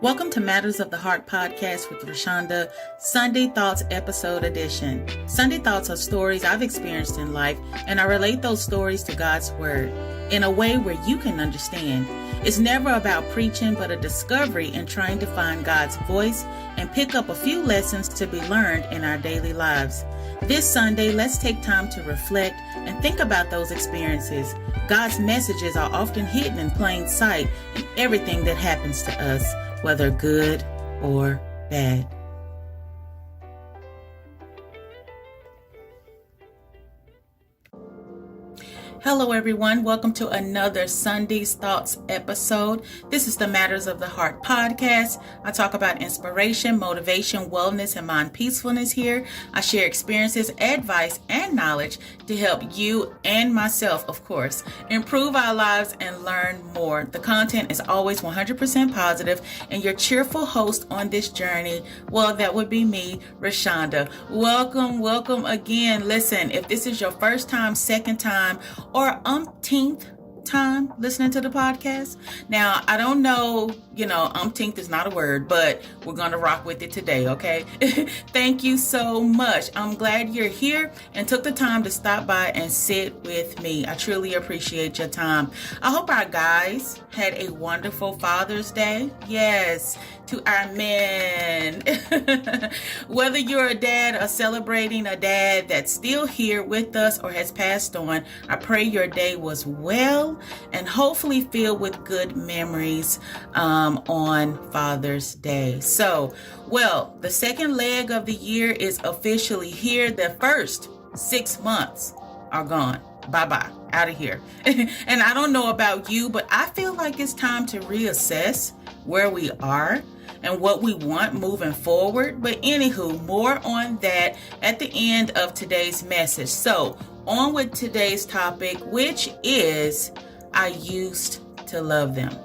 Welcome to Matters of the Heart podcast with Rashonda, Sunday Thoughts episode edition. Sunday Thoughts are stories I've experienced in life, and I relate those stories to God's Word in a way where you can understand. It's never about preaching, but a discovery in trying to find God's voice and pick up a few lessons to be learned in our daily lives. This Sunday, let's take time to reflect and think about those experiences. God's messages are often hidden in plain sight in everything that happens to us, whether good or bad. Hello everyone, welcome to another Sunday's Thoughts episode. This is the Matters of the Heart podcast. I talk about inspiration, motivation, wellness, and mind peacefulness here. I share experiences, advice, and knowledge to help you and myself, of course, improve our lives and learn more. The content is always 100% positive, and your cheerful host on this journey, well, that would be me, Rashonda. Welcome again. Listen, if this is your first time, second time, or umpteenth time listening to the podcast. Now, I don't know, umpteenth is not a word, but we're going to rock with it today, okay? Thank you so much. I'm glad you're here and took the time to stop by and sit with me. I truly appreciate your time. I hope our guys had a wonderful Father's Day. Yes, to our men. Whether you're a dad or celebrating a dad that's still here with us or has passed on, I pray your day was well and hopefully filled with good memories on Father's Day. So, the second leg of the year is officially here. The first 6 months are gone. Bye-bye. Out of here. And I don't know about you, but I feel like it's time to reassess where we are and what we want moving forward. But anywho, more on that at the end of today's message. So, on with today's topic, which is I used to love them.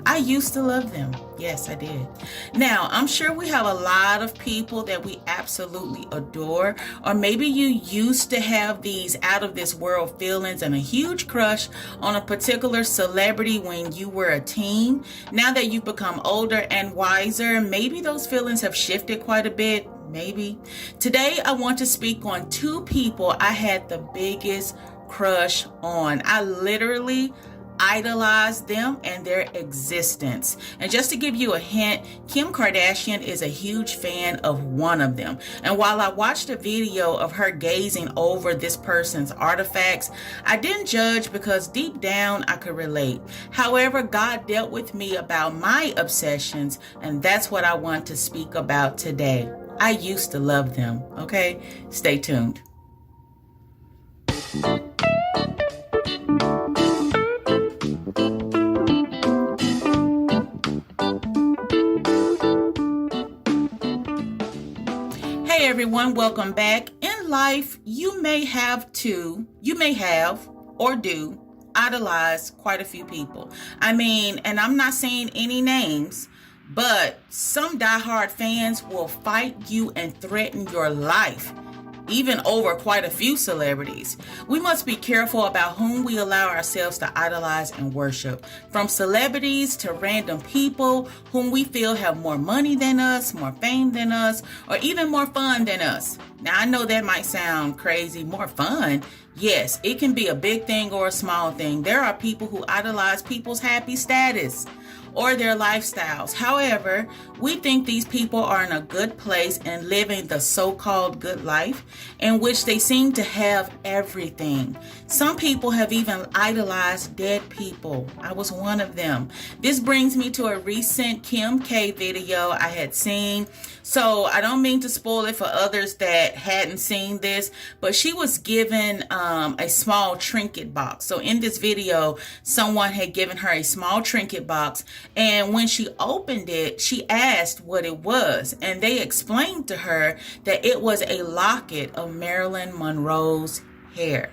I used to love them. Yes, I did. Now, I'm sure we have a lot of people that we absolutely adore, or maybe you used to have these out of this world feelings and a huge crush on a particular celebrity when you were a teen. Now that you've become older and wiser, maybe those feelings have shifted quite a bit. Maybe. Today, I want to speak on two people I had the biggest crush on. I literally idolized them and their existence. And just to give you a hint, Kim Kardashian is a huge fan of one of them. And while I watched a video of her gazing over this person's artifacts, I didn't judge because deep down I could relate. However, God dealt with me about my obsessions, and that's what I want to speak about today. I used to love them. Okay? Stay tuned. Hey everyone, welcome back. In life, you may have or do idolize quite a few people. And I'm not saying any names, but some diehard fans will fight you and threaten your life, even over quite a few celebrities. We must be careful about whom we allow ourselves to idolize and worship. From celebrities to random people whom we feel have more money than us, more fame than us, or even more fun than us. Now, I know that might sound crazy. More fun? Yes, it can be a big thing or a small thing. There are people who idolize people's happy status or their lifestyles. However, we think these people are in a good place and living the so-called good life in which they seem to have everything. Some people have even idolized dead people. I was one of them. This brings me to a recent Kim K video I had seen. So I don't mean to spoil it for others that hadn't seen this, but she was given a small trinket box. So in this video, someone had given her a small trinket box, and when she opened it, she asked what it was, and they explained to her that it was a locket of Marilyn Monroe's hair,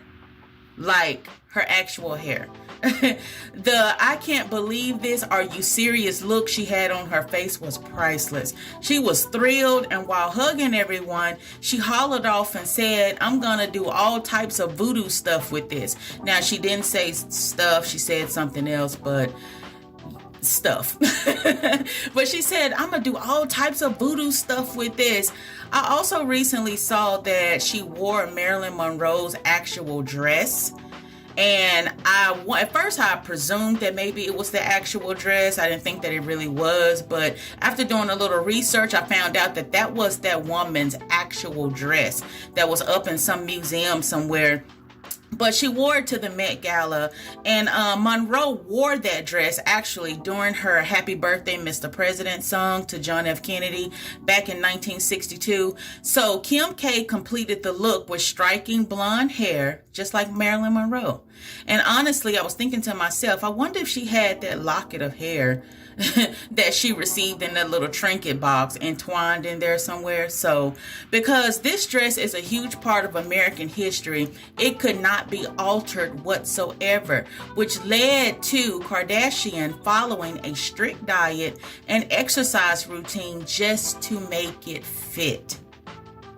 like her actual hair. The "I can't believe this, are you serious" look she had on her face was priceless. She was thrilled, and while hugging everyone, she hollered off and said, "I'm gonna do all types of voodoo stuff with this." Now, she didn't say stuff, she said something else, but stuff. But she said, I'm gonna do all types of voodoo stuff with this. I also recently saw that she wore Marilyn Monroe's actual dress. And at first I presumed that maybe it was the actual dress. I didn't think that it really was. But after doing a little research, I found out that that was that woman's actual dress that was up in some museum somewhere. But she wore it to the Met Gala, and Monroe wore that dress actually during her Happy Birthday, Mr. President song to John F. Kennedy back in 1962. So Kim K completed the look with striking blonde hair, just like Marilyn Monroe. And honestly, I was thinking to myself, I wonder if she had that locket of hair that she received in that little trinket box entwined in there somewhere. So because this dress is a huge part of American history, it could not be altered whatsoever, which led to Kardashian following a strict diet and exercise routine just to make it fit.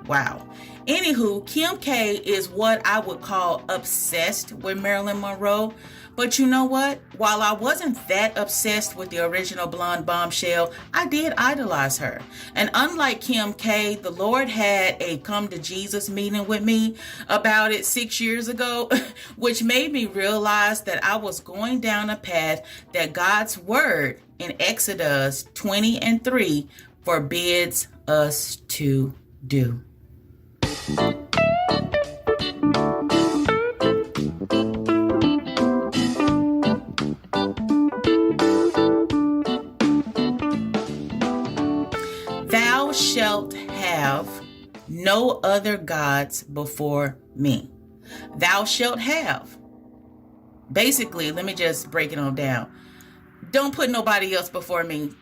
Wow. Anywho, Kim K is what I would call obsessed with Marilyn Monroe. But you know what? While I wasn't that obsessed with the original blonde bombshell, I did idolize her. And unlike Kim K, the Lord had a come to Jesus meeting with me about it 6 years ago, which made me realize that I was going down a path that God's word in Exodus 20:3 forbids us to do. Thou shalt have no other gods before me. Thou shalt have. Basically, let me just break it on down. Don't put nobody else before me.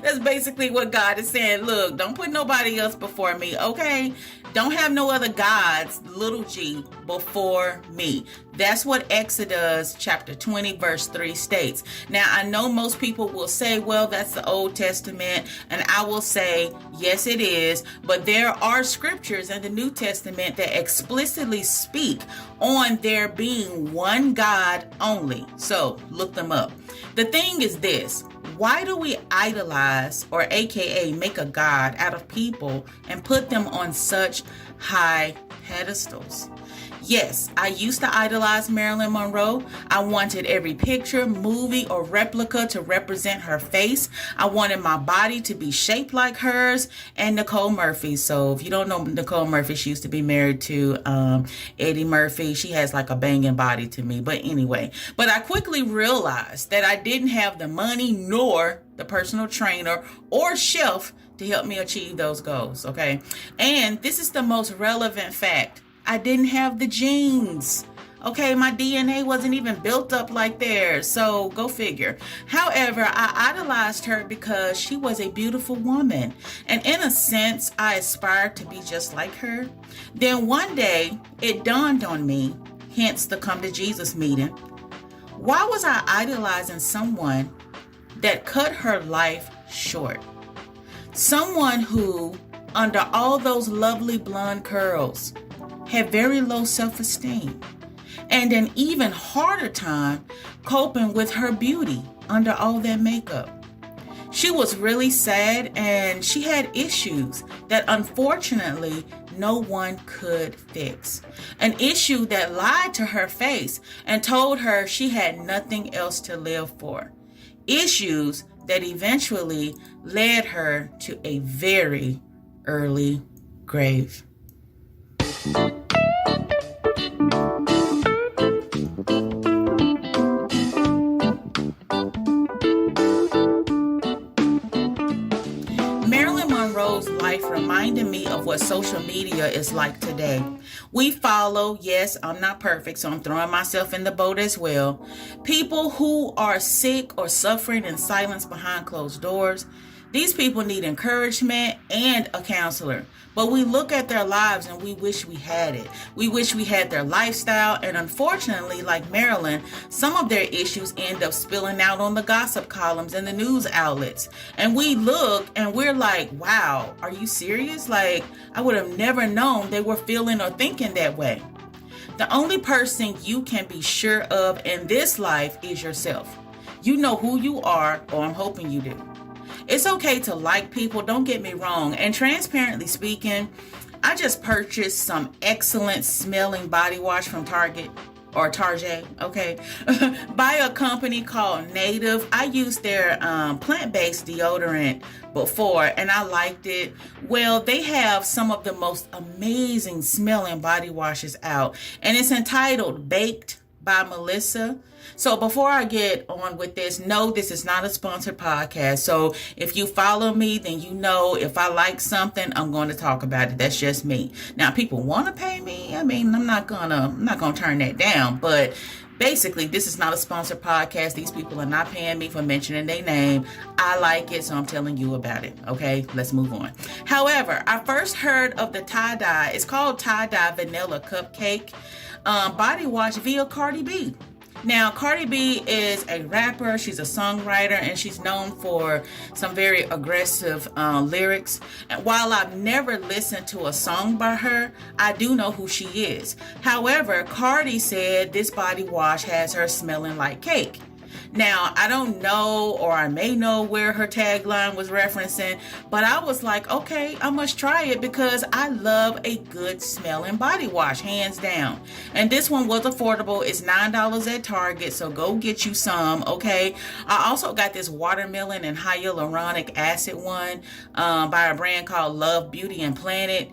That's basically what God is saying. Look, don't put nobody else before me, okay? Don't have no other gods, little g, before me. That's what Exodus chapter 20 verse 3 states. Now, I know most people will say, well, that's the Old Testament. And I will say, yes, it is. But there are scriptures in the New Testament that explicitly speak on there being one God only. So look them up. The thing is this. Why do we idolize, or AKA make a god out of people and put them on such high pedestals? Yes, I used to idolize Marilyn Monroe. I wanted every picture, movie, or replica to represent her face. I wanted my body to be shaped like hers and Nicole Murphy. So if you don't know Nicole Murphy, she used to be married to Eddie Murphy. She has like a banging body to me. But anyway, but I quickly realized that I didn't have the money nor the personal trainer or chef to help me achieve those goals. Okay. And this is the most relevant fact. I didn't have the genes. Okay, my DNA wasn't even built up like theirs, so go figure. However, I idolized her because she was a beautiful woman. And in a sense, I aspired to be just like her. Then one day, it dawned on me, hence the come to Jesus meeting. Why was I idolizing someone that cut her life short? Someone who, under all those lovely blonde curls, had very low self-esteem and an even harder time coping with her beauty under all that makeup. She was really sad and she had issues that unfortunately no one could fix. An issue that lied to her face and told her she had nothing else to live for. Issues that eventually led her to a very early grave. Marilyn Monroe's life reminded me of what social media is like today. We follow, yes, I'm not perfect, so I'm throwing myself in the boat as well, people who are sick or suffering in silence behind closed doors. These people need encouragement and a counselor. But we look at their lives and we wish we had it. We wish we had their lifestyle. And unfortunately, like Marilyn, some of their issues end up spilling out on the gossip columns and the news outlets. And we look and we're like, wow, are you serious? Like, I would have never known they were feeling or thinking that way. The only person you can be sure of in this life is yourself. You know who you are, or I'm hoping you do. It's okay to like people, don't get me wrong. And transparently speaking, I just purchased some excellent smelling body wash from Target. Or Target, okay, by a company called Native. I used their plant-based deodorant before and I liked it. Well, they have some of the most amazing smelling body washes out, and it's entitled Baked by Melissa. So before I get on with this, no, this is not a sponsored podcast. So if you follow me, then you know if I like something, I'm going to talk about it. That's just me. Now, people want to pay me. I mean, I'm not gonna turn that down. But basically, this is not a sponsored podcast. These people are not paying me for mentioning their name. I like it, so I'm telling you about it. Okay, let's move on. However, I first heard of the tie-dye. It's called tie-dye vanilla cupcake body wash via Cardi B. Now, Cardi B is a rapper, she's a songwriter, and she's known for some very aggressive lyrics. And while I've never listened to a song by her, I do know who she is. However, Cardi said this body wash has her smelling like cake. Now, I don't know, or I may know where her tagline was referencing, but I was like, okay, I must try it because I love a good smelling body wash, hands down. And this one was affordable. It's $9 at Target, so go get you some, okay? I also got this watermelon and hyaluronic acid one by a brand called Love, Beauty, and Planet.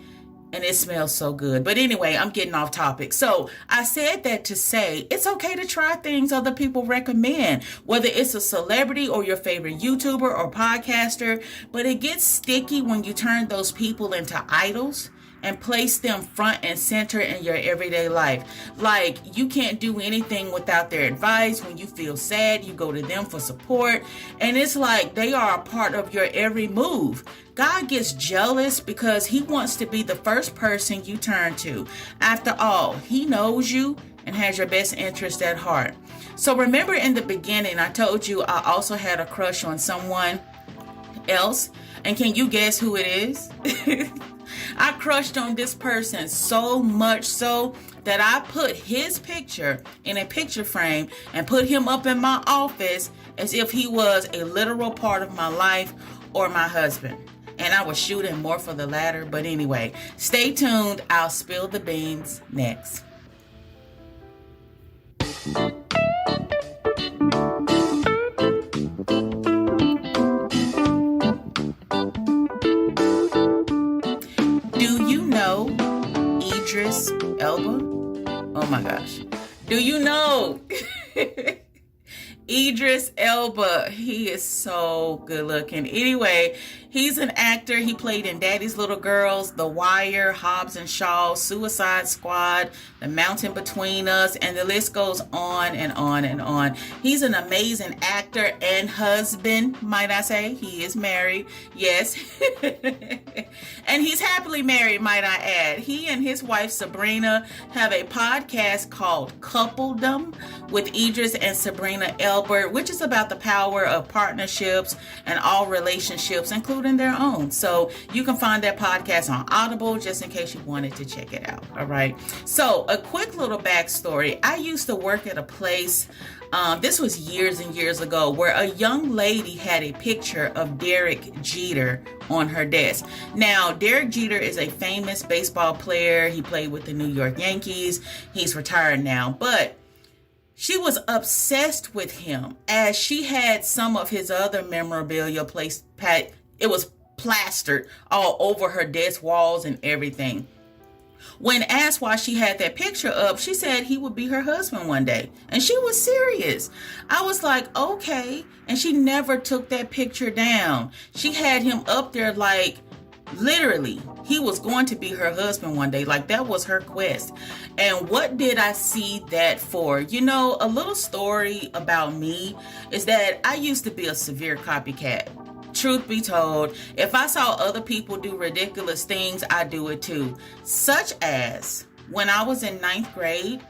And it smells so good. But anyway, I'm getting off topic. So I said that to say it's okay to try things other people recommend, whether it's a celebrity or your favorite YouTuber or podcaster. But it gets sticky when you turn those people into idols and place them front and center in your everyday life. Like, you can't do anything without their advice. When you feel sad, you go to them for support. And it's like they are a part of your every move. God gets jealous because he wants to be the first person you turn to. After all, he knows you and has your best interest at heart. So remember in the beginning, I told you I also had a crush on someone else. And can you guess who it is? I crushed on this person so much so that I put his picture in a picture frame and put him up in my office as if he was a literal part of my life or my husband. And I was shooting more for the latter. But anyway, stay tuned. I'll spill the beans next. Elba? Oh my gosh. Do you know Idris Elba? He is so good looking. Anyway, he's an actor. He played in Daddy's Little Girls, The Wire, Hobbs and Shaw, Suicide Squad, The Mountain Between Us, and the list goes on and on and on. He's an amazing actor and husband, might I say. He is married, yes. And he's happily married, might I add. He and his wife Sabrina have a podcast called Coupledom with Idris and Sabrina Elbert, which is about the power of partnerships and all relationships, including their own. So you can find that podcast on Audible just in case you wanted to check it out. All right. So a quick little backstory. I used to work at a place, this was years and years ago, where a young lady had a picture of Derek Jeter on her desk. Now, Derek Jeter is a famous baseball player. He played with the New York Yankees. He's retired now, but she was obsessed with him as she had some of his other memorabilia placed. It was plastered all over her desk walls and everything. When asked why she had that picture up, she said he would be her husband one day. And she was serious. I was like, okay. And she never took that picture down. She had him up there like literally he was going to be her husband one day. Like that was her quest. And what did I see that for? You know, a little story about me is that I used to be a severe copycat. Truth be told, if I saw other people do ridiculous things, I do it too. Such as when I was in 9th grade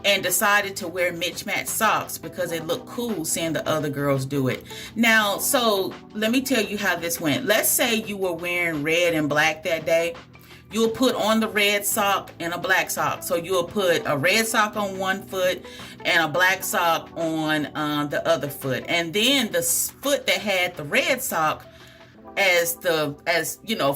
and decided to wear mismatched socks because it looked cool seeing the other girls do it. Now, so let me tell you how this went. Let's say you were wearing red and black that day. you'll put on the red sock and a black sock. So you'll put a red sock on one foot and a black sock on the other foot. And then the foot that had the red sock, as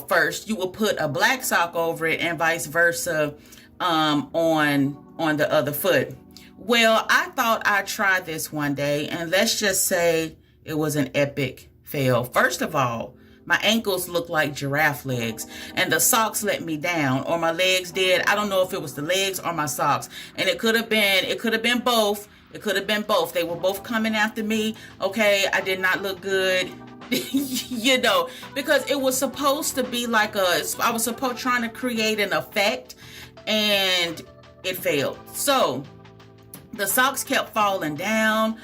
first, you will put a black sock over it, and vice versa on the other foot. Well, I thought I'd try this one day, and let's just say it was an epic fail. First of all, my ankles looked like giraffe legs, and the socks let me down, or my legs did. I don't know if it was the legs or my socks, and it could have been both. It could have been both. They were both coming after me. Okay, I did not look good. Because it was supposed to be like I was trying to create an effect, and it failed. So the socks kept falling down.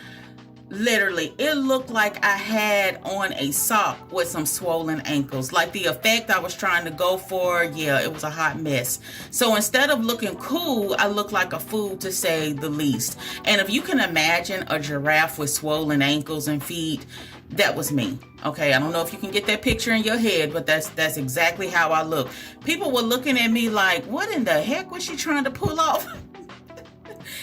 Literally, it looked like I had on a sock with some swollen ankles. Like the effect I was trying to go for, it was a hot mess. So instead of looking cool, I looked like a fool, to say the least. And if you can imagine a giraffe with swollen ankles and feet, that was me. Okay, I don't know if you can get that picture in your head, but that's exactly how I look. People were looking at me like, what in the heck was she trying to pull off?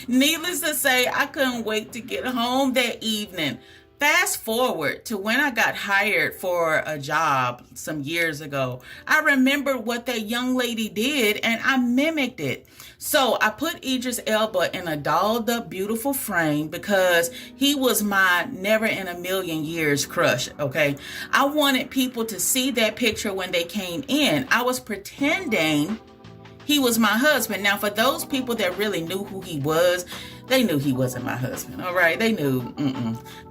Needless to say, I couldn't wait to get home that evening. Fast forward to when I got hired for a job some years ago. I remembered what that young lady did, and I mimicked it. So I put Idris Elba in a dolled up, beautiful frame because he was my never in a million years crush, okay? I wanted people to see that picture when they came in. I was pretending he was my husband. Now, for those people that really knew who he was, they knew he wasn't my husband, all right? They knew.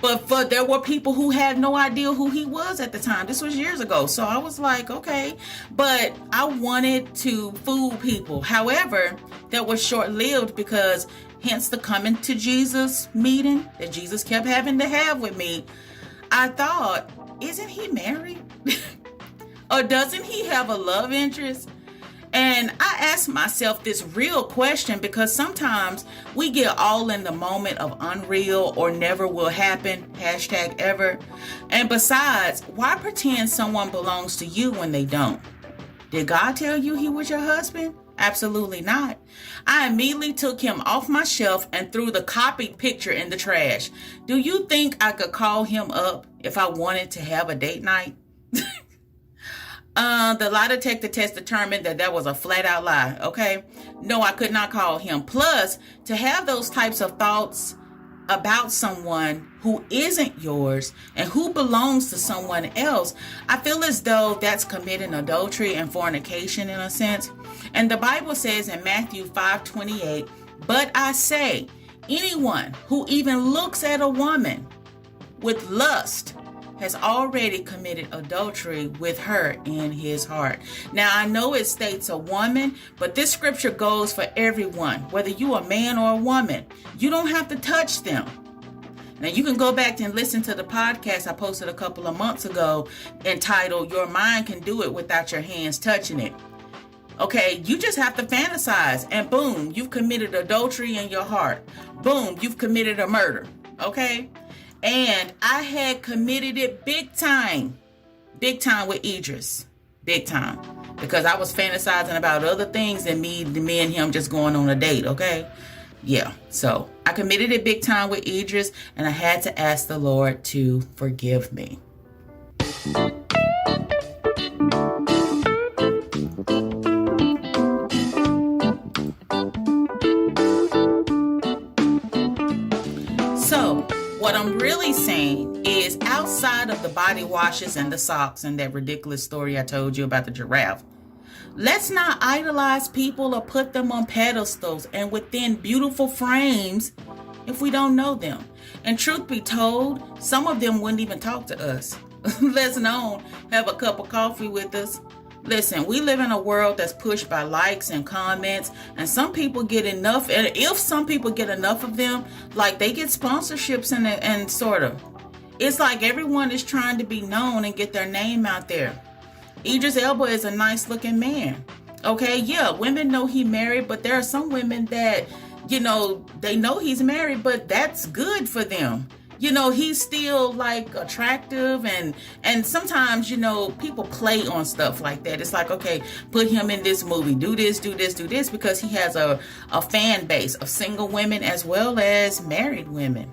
But there were people who had no idea who he was at the time. This was years ago. So I was like, okay. But I wanted to fool people. However, that was short-lived because hence the coming to Jesus meeting that Jesus kept having to have with me. I thought, isn't he married? Or doesn't he have a love interest? And I asked myself this real question because sometimes we get all in the moment of unreal or never will happen, #ever. And besides, why pretend someone belongs to you when they don't? Did God tell you he was your husband? Absolutely not. I immediately took him off my shelf and threw the copied picture in the trash. Do you think I could call him up if I wanted to have a date night? The lie detector test determined that was a flat out lie, okay? No, I could not call him. Plus, to have those types of thoughts about someone who isn't yours and who belongs to someone else, I feel as though that's committing adultery and fornication in a sense. And the Bible says in Matthew 5:28, but I say, anyone who even looks at a woman with lust has already committed adultery with her in his heart. Now, I know it states a woman, but this scripture goes for everyone, whether you a man or a woman. You don't have to touch them. Now, you can go back and listen to the podcast I posted a couple of months ago entitled, Your Mind Can Do It Without Your Hands Touching It. Okay, you just have to fantasize, and boom, you've committed adultery in your heart. Boom, you've committed a murder. Okay? And I had committed it big time with Idris, big time, because I was fantasizing about other things than me and him just going on a date, okay? Yeah, so I committed it big time with Idris, and I had to ask the Lord to forgive me. So, what I'm really saying is, outside of the body washes and the socks and that ridiculous story I told you about the giraffe, let's not idolize people or put them on pedestals and within beautiful frames if we don't know them. And truth be told, some of them wouldn't even talk to us, let alone have a cup of coffee with us. Listen, we live in a world that's pushed by likes and comments, and some people get enough, and if some people get enough of them, like they get sponsorships and sort of. It's like everyone is trying to be known and get their name out there. Idris Elba is a nice looking man. Okay, yeah, women know he married, but there are some women that, they know he's married, but that's good for them. he's still like attractive, and sometimes, people play on stuff like that. It's like, okay, put him in this movie, do this, because he has a fan base of single women as well as married women.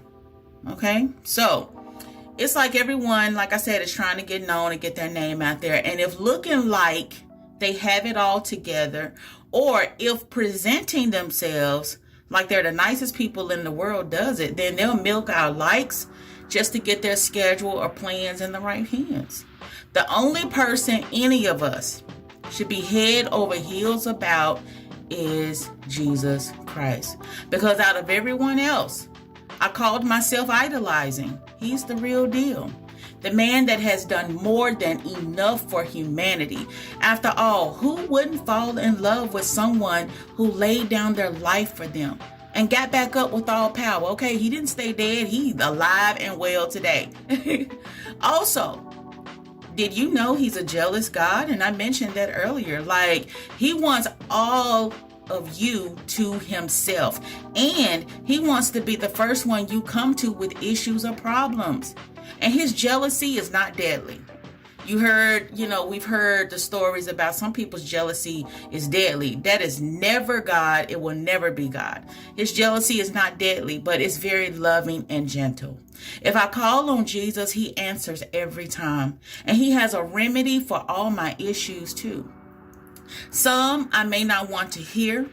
Okay, so it's like everyone, like I said, is trying to get known and get their name out there. And if looking like they have it all together, or if presenting themselves like they're the nicest people in the world does it, then they'll milk our likes just to get their schedule or plans in the right hands. The only person any of us should be head over heels about is Jesus Christ. Because out of everyone else, I called myself idolizing. He's the real deal. The man that has done more than enough for humanity. After all, who wouldn't fall in love with someone who laid down their life for them and got back up with all power? Okay, he didn't stay dead. He's alive and well today. Also, did you know he's a jealous God? And I mentioned that earlier. Like, he wants all of you to himself, and he wants to be the first one you come to with issues or problems. And his jealousy is not deadly. You heard, we've heard the stories about some people's jealousy is deadly. That is never God. It will never be God. His jealousy is not deadly, but it's very loving and gentle. If I call on Jesus, he answers every time. And he has a remedy for all my issues too. Some I may not want to hear,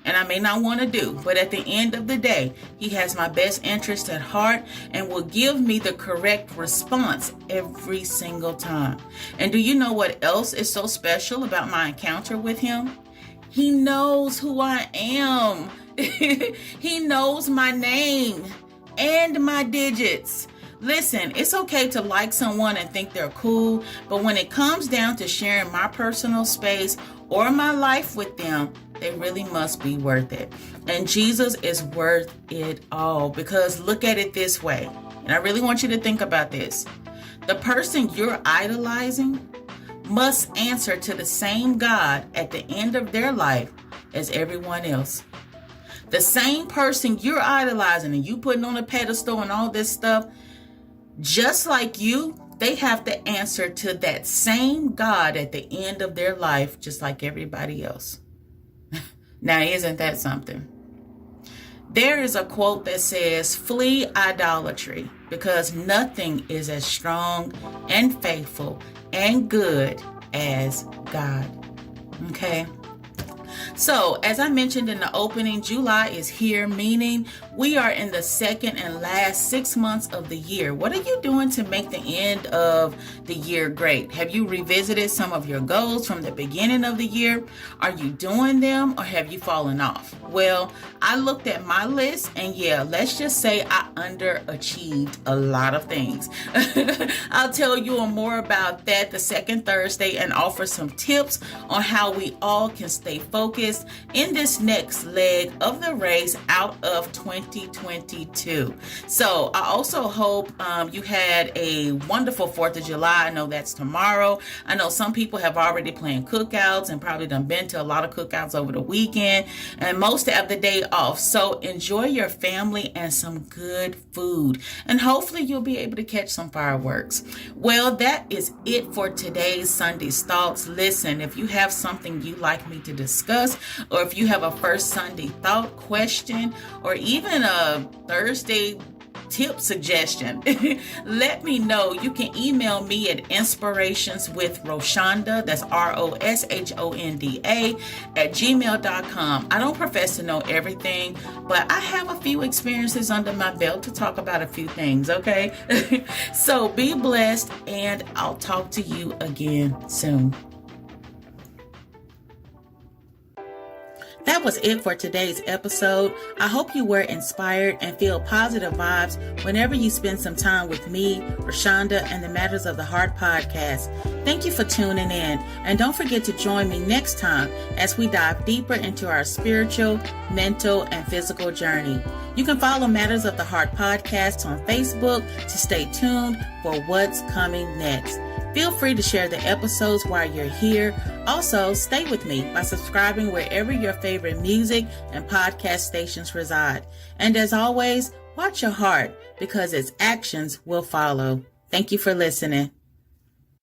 and I may not want to do, but at the end of the day, he has my best interest at heart and will give me the correct response every single time. And do you know what else is so special about my encounter with him? He knows who I am. He knows my name and my digits. Listen, it's okay to like someone and think they're cool, but when it comes down to sharing my personal space or my life with them, they really must be worth it. And Jesus is worth it all, because look at it this way, and I really want you to think about this. The person you're idolizing must answer to the same God at the end of their life as everyone else. The same person you're idolizing and you putting on a pedestal and all this stuff, just like you, they have to answer to that same God at the end of their life, just like everybody else. Now, isn't that something? There is a quote that says, "Flee idolatry, because nothing is as strong and faithful and good as God." Okay? So, as I mentioned in the opening, July is here, meaning we are in the second and last 6 months of the year. What are you doing to make the end of the year great? Have you revisited some of your goals from the beginning of the year? Are you doing them, or have you fallen off? Well, I looked at my list, and yeah, let's just say I underachieved a lot of things. I'll tell you more about that the second Thursday and offer some tips on how we all can stay focused in this next leg of the race out of 2022. So I also hope you had a wonderful 4th of July. I know that's tomorrow. I know some people have already planned cookouts and probably done been to a lot of cookouts over the weekend, and most have the day off. So enjoy your family and some good food, and hopefully you'll be able to catch some fireworks. Well, that is it for today's Sunday's Thoughts. Listen, if you have something you'd like me to discuss, or if you have a first Sunday thought, question, or even a Thursday tip suggestion, let me know. You can email me at inspirationswithroshonda, that's ROSHONDA @gmail.com. I don't profess to know everything, but I have a few experiences under my belt to talk about a few things, okay? So be blessed, and I'll talk to you again soon. That was it for today's episode. I hope you were inspired and feel positive vibes whenever you spend some time with me, Rashonda, and the Matters of the Heart podcast. Thank you for tuning in, and don't forget to join me next time as we dive deeper into our spiritual, mental, and physical journey. You can follow Matters of the Heart podcast on Facebook to stay tuned for what's coming next. Feel free to share the episodes while you're here. Also, stay with me by subscribing wherever your favorite music and podcast stations reside. And as always, watch your heart because its actions will follow. Thank you for listening.